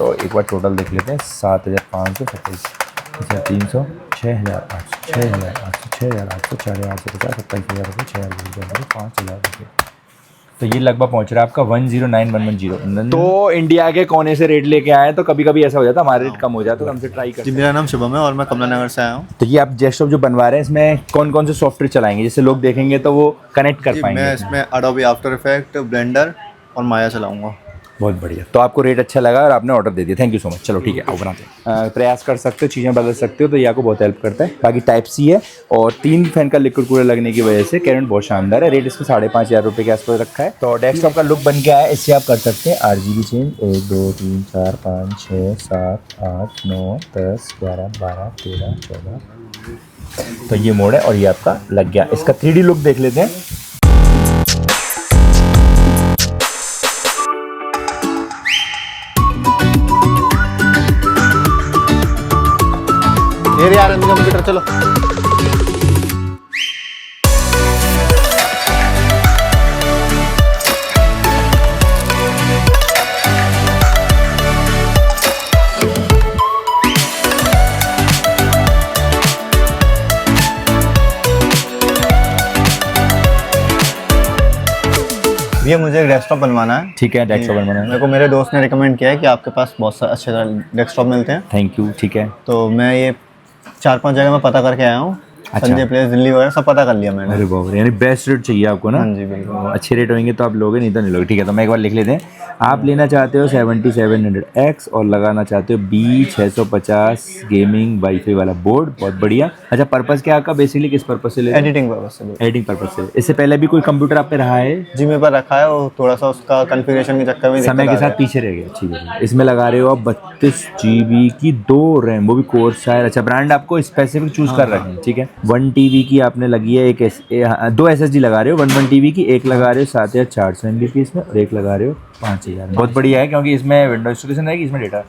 तो एक बार टोटल देख लेते हैं। 7,500, 27,300, 6,800, 6,800, 6,800, 4,850, 27,000 रुपये, 6,000 5,000 रुपये। तो ये लगभग पहुंच रहा है आपका 109,110। तो इंडिया के कोने से रेट लेके आए तो कभी कभी ऐसा हो जाता है हमारा रेट कम हो जाता है, तो हमसे ट्राई करते हैं। मेरा नाम शुभम है और मैं कमला नगर से आया हूँ। तो ये आप डेस्कटॉप जो बनवा रहे हैं इसमें कौन कौन से सॉफ्टवेयर चलाएंगे, जैसे लोग देखेंगे तो वो कनेक्ट कर पाएंगे? मैं इसमें एडोबी आफ्टर इफेक्ट, ब्लेंडर और माया चलाऊंगा। बहुत बढ़िया। तो आपको रेट अच्छा लगा और आपने ऑर्डर दे दिया, थैंक यू सो मच। चलो ठीक है, आओ बनाते हैं। प्रयास कर सकते हो, चीज़ें बदल सकते हो, तो ये आपको बहुत हेल्प करता है। बाकी टाइप सी है और 3 फैन का लिक्विड कूलर लगने की वजह से कैबिनेट बहुत शानदार है। रेट इसका 5,500 रुपये के आसपास रखा है। तो डेस्कटॉप का लुक बन गया है, इससे आप कर सकते हैं RGB चेंज। 1 2 3 4 5 6 7 8 9 10 11 12 13 14। तो ये मोड है और ये आपका लग गया। इसका 3D लुक देख लेते हैं। मेरे यार कंप्यूटर चलो। ये मुझे एक डेस्कटॉप बनवाना है। ठीक है, डेस्कटॉप बनवाना है। मेरे को मेरे दोस्त ने रिकमेंड किया है कि आपके पास बहुत सारे अच्छे डेस्कटॉप मिलते हैं। Thank you. ठीक है, तो मैं ये 4-5 जगह में पता करके आया हूँ। अच्छा। संजय प्लेस, दिल्ली वगैरह सब पता कर लिया मैंने। अरे बाप रे, यानी बेस्ट रेट चाहिए आपको ना? हाँ जी बिल्कुल। अच्छे रेट होंगे तो आप लोगे, नहीं तो नहीं लोगे। ठीक है, तो मैं एक बार लिख लेते हैं। आप लेना चाहते हो 7700X और लगाना चाहते हो B650 गेमिंग वाईफाई वाला बोर्ड। बहुत बढ़िया। अच्छा, पर्पस क्या आपका बेसिकली, किस पर्पस से ले? एडिटिंग पर्पस से। एडिटिंग पर्पस से। इससे पहले भी कोई कंप्यूटर आप पे रहा है? जी मेरे पास रखा है, और थोड़ा सा उसका कॉन्फ़िगरेशन के चक्कर में समय के साथ पीछे रह गया। ठीक है, इसमें लगा रहे हो आप 32 GB की 2 रैम, वो भी कोर्सायर। अच्छा, ब्रांड आपको स्पेसिफिक चूज कर रखे हैं। ठीक है, 1 TB की आपने लगी है, 2 SSD लगा रहे हो, 1 TB की, एक लगा रहे हो 7,400 MB में और एक लगा रहे हो 5,000। बहुत बढ़िया है क्योंकि इसमें विंडो इंस्टॉलेशन रहेगी, इसमें डेटा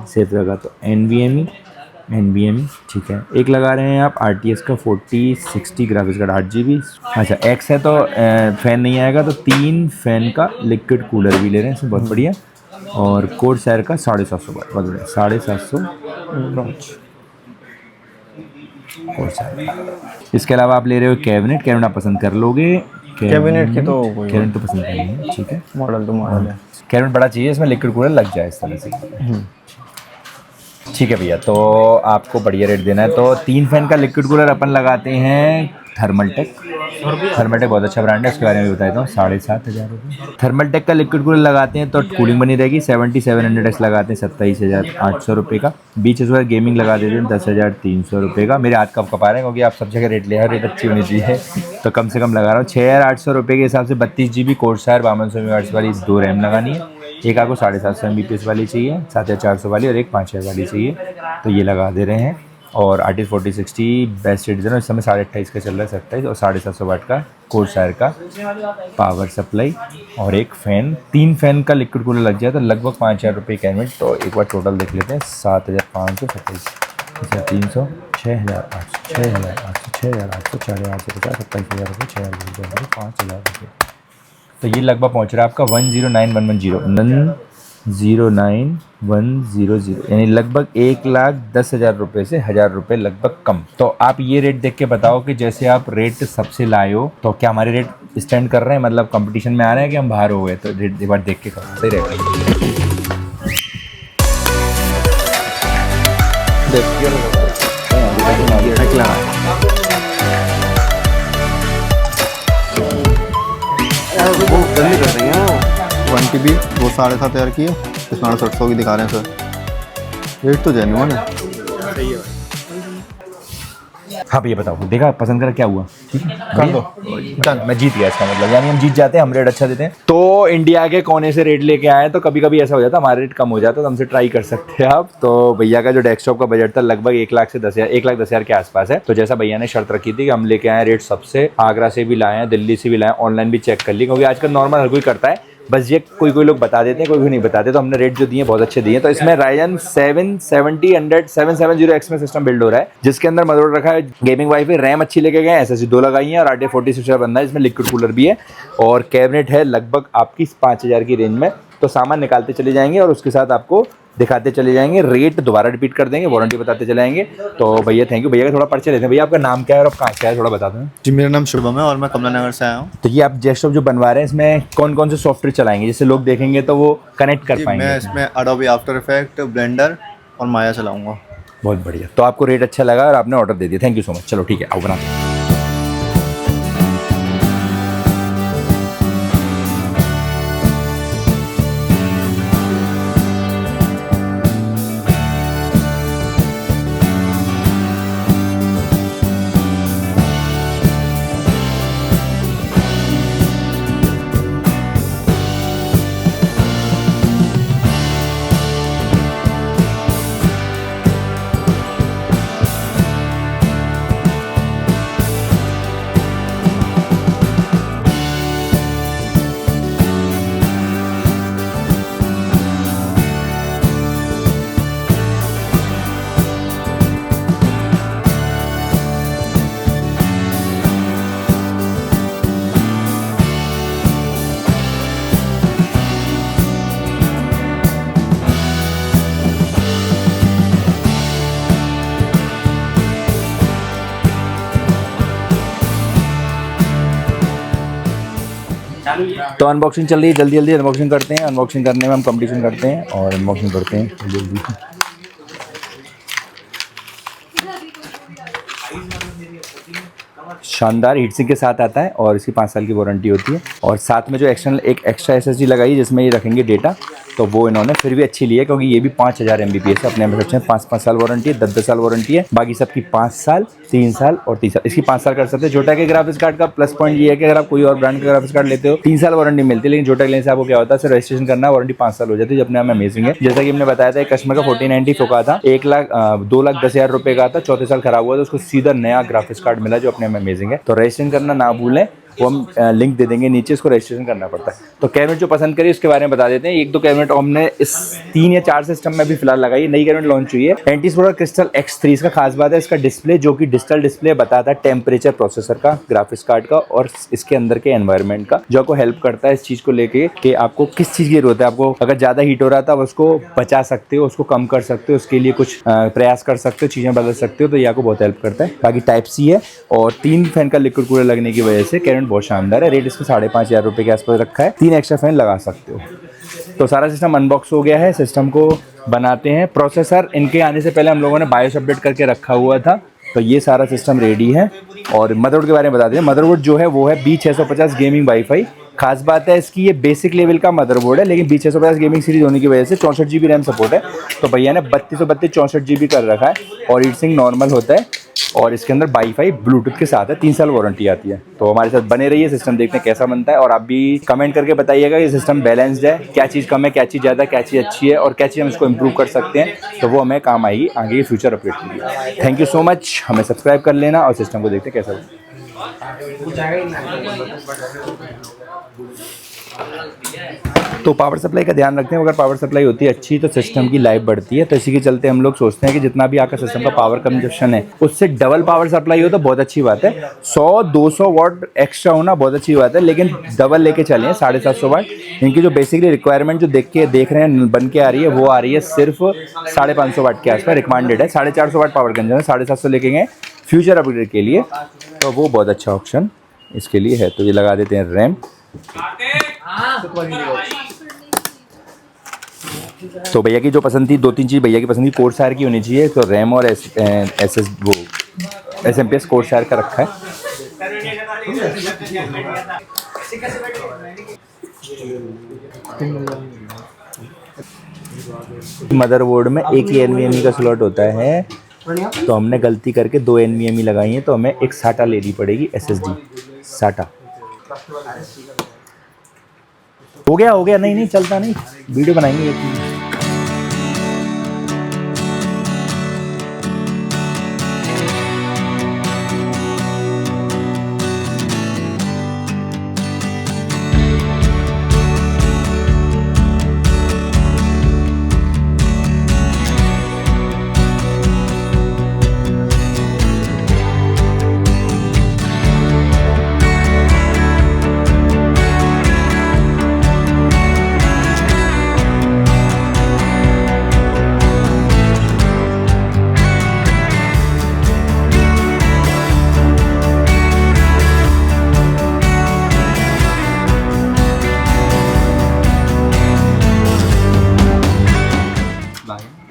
सेफ रहेगा। तो NVMe ठीक है। एक लगा रहे हैं आप RTX का 4060 ग्राफिक्स कार्ड 8GB। अच्छा, X है तो फैन नहीं आएगा, तो 3 फैन का लिक्विड कूलर भी ले रहे हैं, इसमें बहुत बढ़िया। और कोर्सर का 750 वाट, बहुत बढ़िया, 750 इसके अलावा आप ले रहे हो कैबिनेट आप पसंद कर लोगे। कैबिनेट की तो कैबिनेट तो पसंद करेंगे। ठीक है, मॉडल तो मॉडल है। कैबिनेट बड़ा चाहिए, इसमें लिक्विड कूलर लग जाए इस तरह से। ठीक है भैया, तो आपको बढ़िया रेट देना है। तो 3 फैन का लिक्विड कूलर अपन लगाते हैं थर्मलटेक बहुत अच्छा ब्रांड है, उसके बारे में भी बता देता हूँ। 7,500 रुपये थर्मलटेक का लिक्विड कूलर लगाते हैं तो कूलिंग बनी रहेगी। 7700X लगाते हैं 27,800 रुपये का। बीच इस बार गेमिंग लगा देते हैं 10,300 रुपये का। मेरे हाथ कब कपा रहे हैं क्योंकि आप सब जगह रेट ले, रेट अच्छी होनी चाहिए, तो कम से कम लगा रहा हूँ। 6,800 रुपये के हिसाब से 32 GB कोर्सर 5200 mAh वाली 2 रैम लगानी है। एक आपको 750 MBPS वाली चाहिए, 7,400 वाली, और एक 5,000 वाली चाहिए, तो ये लगा दे रहे हैं। और RTX 4060 बेस्ट सिटीजन है, इस समय 28.5 का चल रहा है, 27 और 750 वाट का कोर्सर का पावर सप्लाई और एक फ़ैन। 3 फैन का लिक्विड कूलर लग जाए तो लगभग 5,000 रुपये का इन्वेंट। तो एक बार टोटल देख लेते हैं। 7,500, 27,300, 6,800, 6,800, 6,800, 4,850, 27,000 रुपये, 6,000 5,000 रुपये। तो ये लगभग पहुंच रहा है आपका 109,110, यानी लगभग 1,10,000 रुपये से 1,000 रुपये लगभग कम। तो आप ये रेट देख के बताओ कि जैसे आप रेट सबसे लाए हो तो क्या हमारे रेट स्टैंड कर रहे हैं, मतलब कंपटीशन में आ रहे हैं कि हम बाहर हो गए? तो रेट एक बार देख के करो, सही रहेगा। वो जल्दी कर देंगे वो 1 TB वो 7,500 की है, इसमें 700 की दिखा रहे हैं सर। रेट तो जेन्युइन है। सही है। हाँ भैया बताओ, देखा पसंद करा, क्या हुआ? ठीक है, कर दो डन। मैं जीत गया, इसका मतलब यानी हम जीत जाते हैं, हम रेट अच्छा देते हैं। तो इंडिया के कोने से रेट लेके आए तो कभी कभी ऐसा हो जाता है हमारा रेट कम हो जाता है, तो हमसे ट्राई कर सकते हैं आप। तो भैया का जो डेस्कटॉप का बजट था लगभग 1,10,000 के आसपास है। तो जैसा भैया ने शर्त रखी थी कि हम लेके आए रेट सबसे, आगरा से भी लाए हैं, दिल्ली से भी लाए, ऑनलाइन भी चेक कर ली, क्योंकि आजकल नॉर्मल हर कोई करता है, बस ये कोई लोग बता देते हैं, कोई नहीं बताते। तो हमने रेट जो दिए बहुत अच्छे दिए। तो इसमें Ryzen 770X में सिस्टम बिल्ड हो रहा है, जिसके अंदर मदरबोर्ड रखा है गेमिंग वाईफाई, रैम अच्छी लेके गए, SSD 2 लगाई है और RTX 4060 बनना है। इसमें लिक्विड कूलर भी है और कैबिनेट है लगभग आपकी 5,000 की रेंज में। तो सामान निकालते चले जाएंगे और उसके साथ आपको दिखाते चले जाएंगे, रेट दोबारा रिपीट कर देंगे, वारंटी बताते चले जाएंगे। तो भैया थैंक यू। भैया का थोड़ा परिचय लेते हैं। भैया आपका नाम क्या है और आप कहाँ से आए, थोड़ा बता दें। जी मेरा नाम शुभम है और मैं कमला नगर से आया हूँ। तो ये आप डेस्कटॉप जो बनवा रहे हैं इसमें कौन कौन से सॉफ्टवेयर चलाएंगे, जिससे लोग देखेंगे तो वो कनेक्ट कर पाएंगे? मैं इसमें अडोबी आफ्टर इफेक्ट, ब्लेंडर और माया चलाऊँगा। बहुत बढ़िया। तो आपको रेट अच्छा लगा और आपने ऑर्डर दे दिया, थैंक यू सो मच। चलो ठीक है, आओ बनाते हैं। तो अनबॉक्सिंग चल रही है, जल्दी जल्दी अनबॉक्सिंग करते हैं। अनबॉक्सिंग करने में हम कंपटीशन करते हैं और अनबॉक्सिंग करते हैं जल्दी जल्दी। शानदार हीटसिंक के साथ आता है और इसकी 5 साल की वारंटी होती है। और साथ में जो एक्सटर्नल एक एक्स्ट्रा SSD लगाई है जिसमें ये रखेंगे डेटा, तो वो इन्होंने फिर भी अच्छी ली है क्योंकि ये भी 5000 MBPS है। अपने में रखे हैं 5 साल वारंटी है, 10 साल वारंटी है। बाकी सबकी 5 साल, 3 साल और 3 साल। इसकी 5 साल कर सकते हैं। जोटा के ग्राफिक्स कार्ड का प्लस पॉइंट ये है कि अगर आप कोई और ब्रांड का ग्राफिक्स कार्ड लेते हो 3 साल वारंटी मिलती है, लेकिन जोटा लेने से आपको क्या होता है, सिर्फ रजिस्ट्रेशन करना, वारंटी 5 साल हो जाती है, जो अपने आप में अमेजिंग है। जैसा कि हमने बताया था, एक कस्टमर का 1490 का था, 2,10,000 रुपये का था, चौथे साल खराब हुआ तो उसको सीधा नया ग्राफिक्स कार्ड मिला, जो अपने में अमेजिंग है। तो रजिस्ट्रेशन करना ना भूलें, वो हम लिंक दे देंगे नीचे, इसको रजिस्ट्रेशन करना पड़ता है। तो कैबिनेट जो पसंद करिए उसके बारे में बता देते हैं। एक दो कैबिनेट हमने इस 3 या 4 सिस्टम में भी फिलहाल लगाई है। नई कैबिनेट लॉन्च हुई है एंटीस क्रिस्टल X3। इसका खास बात है इसका डिस्प्ले, जो कि डिजिटल डिस्प्ले बताता है टेम्परेचर प्रोसेसर का, ग्राफिक्स कार्ड का और इसके अंदर के एनवायरनमेंट का, जो आपको हेल्प करता है इस चीज़ को लेके कि आपको किस चीज़ की जरूरत है। आपको अगर ज़्यादा हीट हो रहा था उसको बचा सकते हो, उसको कम कर सकते हो, उसके लिए कुछ प्रयास कर सकते हो, चीज़ें बदल सकते हो। तो ये आपको बहुत हेल्प करता है। बाकी Type-C है और 3 फैन का लिक्विड कूलर लगने की वजह से कैबिनेट बहुत शानदार है। रेट इसमें 5,500 रुपये के आसपास रखा है। 3 एक्स्ट्रा फैन लगा सकते हो। तो सारा सिस्टम अनबॉक्स हो गया है। सिस्टम को बनाते हैं। प्रोसेसर इनके आने से पहले हम लोगों ने बायोस अपडेट करके रखा हुआ था, तो ये सारा सिस्टम रेडी है। और मदरबोर्ड के बारे में बता दें। मदरबोर्ड जो है वो है B650 गेमिंग वाईफाई। खास बात है इसकी, ये बेसिक लेवल का मदरबोर्ड है, लेकिन B650 गेमिंग सीरीज होने की वजह से 64 GB रैम सपोर्ट है। तो भैया ने 3232 64 GB कर रखा है और हीटसिंक नॉर्मल होता है और इसके अंदर वाईफाई ब्लूटूथ के साथ है। 3 साल वारंटी आती है। तो हमारे साथ बने रहिए, सिस्टम देखते हैं कैसा बनता है। और आप भी कमेंट करके बताइएगा ये सिस्टम बैलेंस्ड है, क्या चीज़ कम है, क्या चीज़ ज़्यादा, क्या चीज़ अच्छी है और क्या चीज़ हम इसको इम्प्रूव कर सकते हैं, तो वो हमें काम आएगी आगे फ्यूचर अपडेट के लिए। Thank you so much. हमें सब्सक्राइब कर लेना और सिस्टम को देखते हैं कैसा है। तो पावर सप्लाई का ध्यान रखते हैं। अगर पावर सप्लाई होती है अच्छी तो सिस्टम की लाइफ बढ़ती है। तो इसी के चलते हम लोग सोचते हैं कि जितना भी आपका सिस्टम का पावर कंजप्शन है उससे डबल पावर सप्लाई हो तो बहुत अच्छी बात है। 100-200 वाट एक्स्ट्रा होना बहुत अच्छी बात है, लेकिन डबल लेके चलें 750 वाट। इनकी जो बेसिकली रिक्वायरमेंट जो देख रहे हैं बन के आ रही है, वो आ रही है सिर्फ 550 वाट के आसपास रिकमेंडेड है। 450 वाट पावर कंजन है, 750 लेके गए फ्यूचर अपग्रेड के लिए, तो वो बहुत अच्छा ऑप्शन इसके लिए है। तो ये लगा देते हैं रैम। तो भैया की जो पसंद थी, 2-3 चीज़ भैया की पसंद थी, कोर्सायर की होनी चाहिए। तो रैम और SMPS कोर्सायर का रखा है। मदरबोर्ड में एक ही NVMe का स्लॉट होता है, तो हमने गलती करके 2 NVMe लगाई हैं, तो हमें एक SATA लेनी पड़ेगी, SSD SATA। हो गया नहीं चलता नहीं, वीडियो बनाएंगे।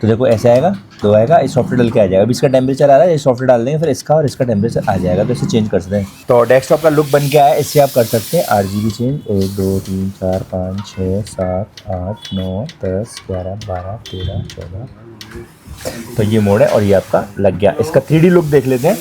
तो देखो ऐसे आएगा, तो आएगा, इस सॉफ्टवेयर डल के आ जाएगा। अभी इसका टेम्परेचर आ रहा है, ये सॉफ्टवेयर डाल देंगे, फिर इसका और इसका टेम्परेचर आ जाएगा, तो इसे चेंज कर सकते हैं। तो डेस्कटॉप का लुक बन के आया है, इससे आप कर सकते हैं RGB चेंज। 1 2 3 4 5 6 7 8 9 10 11 12 13 14। तो ये मोड है और ये आपका लग गया। इसका 3D लुक देख लेते हैं।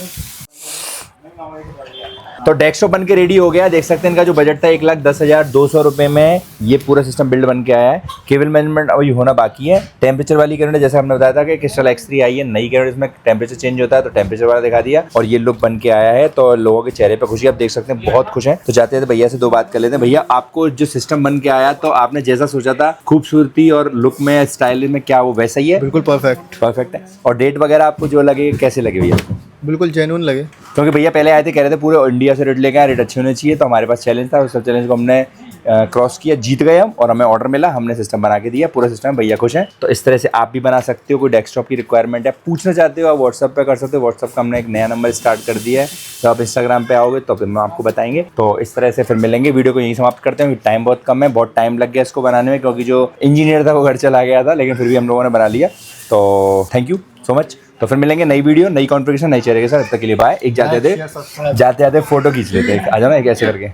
तो डेस्कटॉप बन के रेडी हो गया। देख सकते हैं इनका जो बजट था 1,10,200 रुपये में ये पूरा सिस्टम बिल्ड बन के आया है। केबल मैनेजमेंट अभी होना बाकी है। टेम्परेचर वाली कैबिनेट जैसे हमने बताया था कि क्रिस्टल X3 आई है नई कैबिनेट, इसमें टेम्परेचर चेंज होता है, तो टेम्परेचर वाला दिखा दिया और ये लुक बन के आया है। तो लोगों के चेहरे पर खुशी आप देख सकते हैं, बहुत खुश हैं। तो जाते हैं भैया से 2 बात कर लेते हैं। भैया आपको जो सिस्टम बन के आया तो आपने जैसा सोचा था खूबसूरती और लुक में स्टाइल में क्या वो वैसा ही है? बिल्कुल परफेक्ट है। और डेट वगैरह आपको जो लगे कैसे लगे भैया? बिल्कुल जेन्युइन लगे, क्योंकि भैया पहले आए थे कह रहे थे पूरे इंडिया से रेट लेके आए, रेट अच्छे होने चाहिए। तो हमारे पास चैलेंज था, उस सब चैलेंज को हमने क्रॉस किया, जीत गए हम और हमें ऑर्डर मिला, हमने सिस्टम बना के दिया। पूरा सिस्टम भैया खुश हैं। तो इस तरह से आप भी बना सकते हो। कोई डेस्कटॉप की रिक्वायरमेंट है, पूछना चाहते हो, आप व्हाट्सअप पे कर सकते हो। व्हाट्सअप का हमने एक नया नंबर स्टार्ट कर दिया है, तो आप इंस्टाग्राम पे आओगे तो फिर हम आपको बताएंगे। तो इस तरह से फिर मिलेंगे। वीडियो को यहीं समाप्त करते हैं, टाइम बहुत कम है, बहुत टाइम लग गया इसको बनाने में, क्योंकि जो इंजीनियर था वो घर चला गया था, लेकिन फिर भी हम लोगों ने बना लिया। तो थैंक यू सो मच। तो फिर मिलेंगे नई वीडियो, नई कॉन्फ़िगरेशन, नई चेहरे के साथ। तब तक के लिए बाय। एक जाते जाते फोटो खींच लेते हैं, आ जाओ ना एक ऐसे करके।